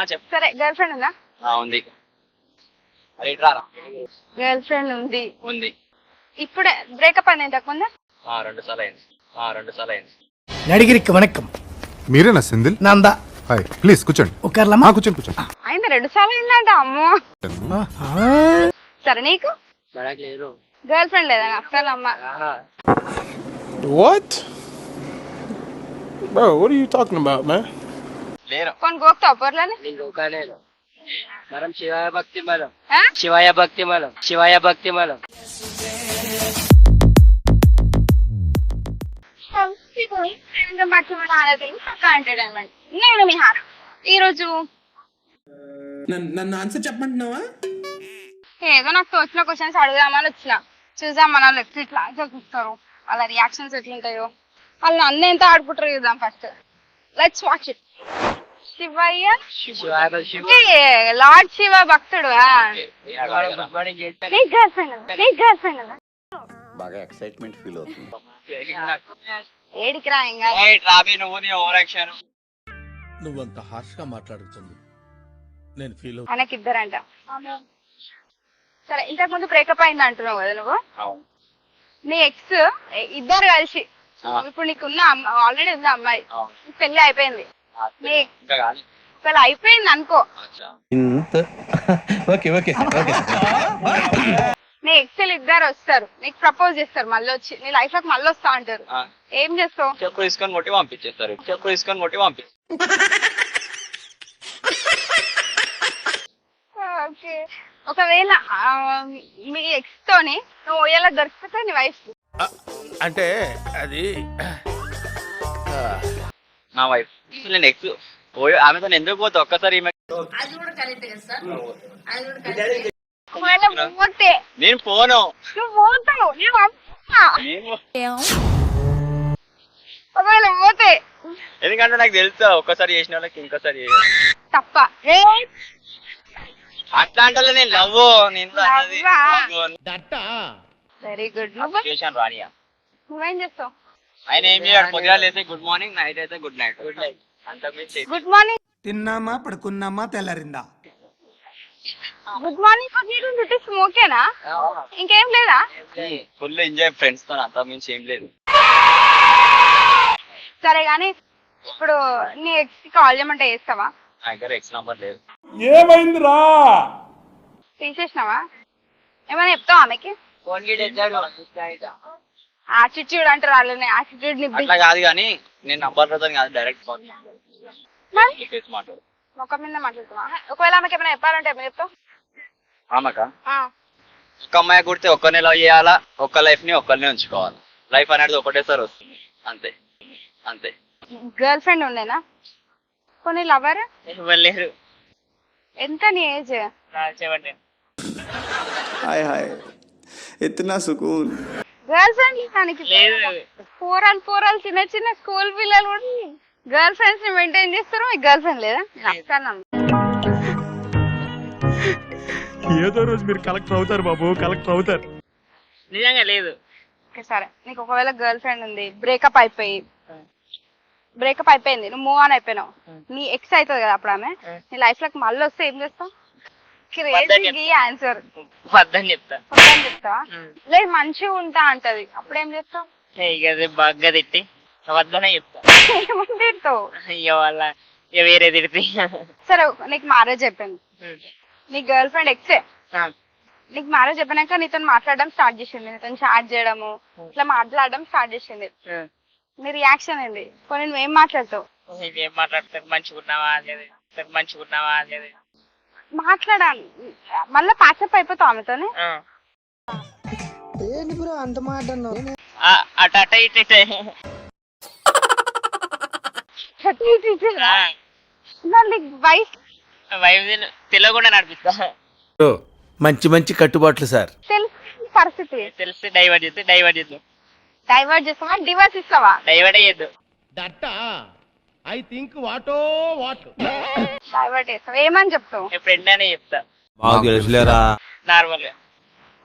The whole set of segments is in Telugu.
చెప్పు. సరే గర్ల్ ఫ్రెండ్ ఉందా? ఉంది. రారా. గర్ల్ ఫ్రెండ్ ఉంది. ఉంది. ఇప్పుడే బ్రేకప్ అయింది ఇంతకు ముందు? 2 సార్లు అయింది. 2 సార్లు అయింది. నడిగిరికి వణకం. మీరేనా సెందిల్? నందా. హాయ్, ప్లీజ్ కూర్చోండి. ఒకర్లమ్మా. కూర్చోండి కూర్చోండి. అయింది 2 సార్లు అయిందంట. అమ్మో. సరే నీకు లేదు. గర్ల్ ఫ్రెండ్ లేదా? అసలు అమ్మ. What? Bro, what are you talking about, man? లేరు. కొన్ని గోక్తావు పొరలని? లేదు. మనం శివాయ భక్తి మలం. ఆ? శివాయ భక్తి మలం. శివాయ భక్తి మలం. నేను మీ హార. ఈరోజు నన్ను ఆన్సర్ చెప్పమంటున్నావా? ఏదో నాకు తోచిన క్వశ్చన్స్ అడుగుదామని వచ్చిన. చూద్దాం మన లెఫ్ట్ ఇట్లా చూపిస్తారు, వాళ్ళ రియాక్షన్స్ ఎట్లుంటాయో, వాళ్ళు నన్ను ఎంత ఆడుకుంటారో చూద్దాం. First let's watch it. Shivayya lord Shiva భక్తుడు. నీ గర్ల్ ఫ్రెండ్ బాగా ఎక్సైట్మెంట్ ఫీల్ అవుతుంది. ఏడికి రా ఇంకా. నువ్వంత హార్ష్ గా మాట్లాడుతుంది నేను ఫీల్ అవుతా. ఆయనకి ఇద్దరంట. సరే ఇంతకు ముందు బ్రేకప్ అయింది అంటున్నావు కదా నువ్వు. నీ ఎక్స్ ఇద్దరు కలిసి ఇప్పుడు నీకున్న ఆల్రెడీ ఉంది అమ్మాయి, పెళ్లి అయిపోయింది, ఒకవేళ అయిపోయింది అనుకో, నీ ఎక్స్ ఇద్దరు వస్తారు నీకు ప్రపోజ్ చేస్తారు, మళ్ళీ వచ్చి నీ లైఫ్ లోకి మళ్ళీ వస్తా అంటారు, ఏం చేస్తావు? చెక్కు తీసుకొని కొట్టి పంపించేస్తారు. ఓకే, ఒకవేళ మీ ఎక్స్ తోని నువ్వు ఓయేలా దొరికితే నీ వైఫ్ అంటే అది నా వైఫ్. నేను ఎక్స్ ఆమెతో ఎందుకు పోతా ఒక్కసారి. ఒకవేళ పోతే నేను పోను. నువ్వు పోతావు, నేను పంపిస్తా. ఒకవేళ పోతే ఎందుకంటే నాకు తెలుసా ఒక్కసారి చేసిన వాళ్ళకి ఇంకోసారి తప్ప. అట్లా అంటే నేను లవ్ వెరీ గుడ్. చేశాను రానియా. నువ్వేం చేస్తావు? ఆయన ఏం చేయాలి? పొద్దుగా లేస్తే గుడ్ మార్నింగ్, నైట్ అయితే గుడ్ నైట్. అంతకుమించి గుడ్ మార్నింగ్. తిన్నామా పడుకున్నామా తెల్లారిందా? Good morning స్మోకేనా? ఇంకేం లేదా? ఫుల్ ఎంజాయ్ ఫ్రెండ్స్ తో, అంతకుమించి ఏం లేదు. సరే గాని ఇప్పుడు నీ ఎక్స్ కాల్ చేయమంటే చేస్తావా? నా దగ్గర ఎక్స్ నంబర్ లేదు. ఏమైందిరా? తీసేసినావా? ఏమైనా చెప్తావా ఆమెకి? యాటిట్యూడ్ అంటారు వాళ్ళని. యాటిట్యూడ్ ని అట్లా కాదు కానీ నేను నంబర్ కాదు, డైరెక్ట్ మాట్లాడు. ముఖం మీద మాట్లాడుతున్నా. ఒకవేళ ఆమెకి ఏమైనా చెప్పాలంటే ఏమైనా చెప్తావు? ఆమెక ఒక్క అమ్మాయి కుడితే ఒక్కరిని లవ్ చేయాలా, ఒక్క లైఫ్ ని ఒక్కరిని ఉంచుకోవాలి. లైఫ్ అనేది ఒకటేసారి వస్తుంది, అంతే. గర్ల్ ఫ్రెండ్ ఉండేనా? కొన్ని లవర్ లేరు. ఎంత నీ ఏజ్? हाय हाय इतना सुकून. గర్ల్ ఫ్రెండ్ దానికి పోరాలు చిన్న స్కూల్ పిల్లలు కూడా గర్ల్ ఫ్రెండ్స్ ని మెయింటైన్ చేస్తారు, మీకు గర్ల్ ఫ్రెండ్ లేదా? ఏదో రోజు మీరు కలెక్టర్ అవుతారు బాబు, కలెక్టర్ అవుతారు. నిజంగా లేదు. సరే నీకు ఒకవేళ గర్ల్ ఫ్రెండ్ ఉంది, బ్రేకప్ అయిపోయింది, నువ్వు మూవ్ ఆన్ అయిపోయినావు, నీ ఎక్స్ అవుతుంది కదా అప్పుడు ఆమె, నీ లైఫ్ లోకి మళ్ళీ వస్తే ఏం చేస్తావు? ఆన్సర్ వద్దని చెప్తా. చెప్తావా? లేదు మంచిగా ఉంటా అంటది, అప్పుడేం చేస్తావు? బాగా తిట్టి వద్దనే చెప్తా. తిడతావు వాళ్ళ వేరే తిడితే. సరే నీకు మ్యారేజ్ అయిపోయింది, నీ గర్ల్ ఫ్రెండ్ ఎక్సే నీకు మ్యారేజ్ అయిపోయినాక నీతో మాట్లాడడం స్టార్ట్ చేసింది, నీతో చాట్ చేయడము ఇట్లా మాట్లాడడం స్టార్ట్ చేసింది, నీ రియాక్షన్ ఏంది? కొన్ని నువ్వేం మాట్లాడతావు? ఏం మాట్లాడతారు? మంచిగున్నావా అనేది మాట్లాడాలి, మళ్ళీ ప్యాకప్ అయిపోతావు ఆమెతోనే. అంత మాట అట ఇటే వైఫ్ తెలియకుండా నడిపిస్తా. మంచి మంచి కట్టుబాట్లు సార్. తెలిసి పరిస్థితి తెలిసి డైవర్ట్ చేద్దాం. డైవర్ట్ చేస్తావా? డివోర్స్ ఇస్తావా? డైవర్ట్ అయ్యేద్దు. ఐ థింక్ వాటో వాట్ డైవర్ట్ చేస్తావా? ఏమని చెప్తావు? ఫ్రెండ్ అనే చెప్తా, నార్మల్ గా.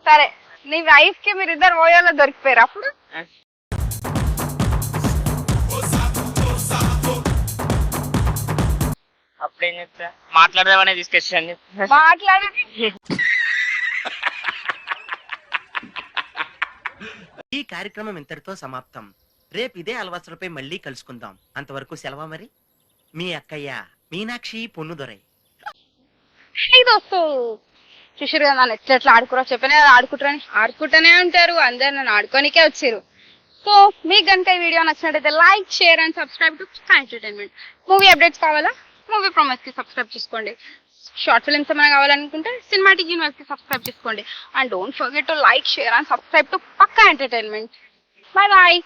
సరే నీ వైఫ్ కి మీరు ఇద్దరు ఓయోలో దొరికిపోయారు, అప్పుడు అప్పుడేం చెప్తా మాట్లాడదామనే తీసుకొచ్చాను. మాట్లాడండి. ఈ కార్యక్రమం ఇంతటితో సమాప్తం. రేపు ఇదే అలవాసులపై మళ్ళీ కలుసుకుందాం. అంతవరకు సెలవా మరి. మీ అక్కయ్య మీనాక్షి పొన్నుదొరై. హే దోస్తు, చూసారు కదా నన్ను ఎట్లా ఆడుకోరో చెప్పినా కదా, ఆడుకుంటారని. ఆడుకుంటూనే ఉంటారు అందరు, నన్ను ఆడుకోనికే వచ్చారు. సో మీకు కనుక ఈ వీడియో నచ్చినట్టయితే like, share and subscribe to Pakka entertainment. Movie updates కావాలా మూవీ ప్రామిస్ కి సబ్స్క్రైబ్ చేసుకోండి. షార్ట్ ఫిల్మ్స్ ఏమైనా కావాలనుకుంటే సినిమాటిక్ యూనివర్స్ కి సబ్స్క్రైబ్ చేసుకోండి. And don't forget to like, share and subscribe to Pakka entertainment. Bye bye.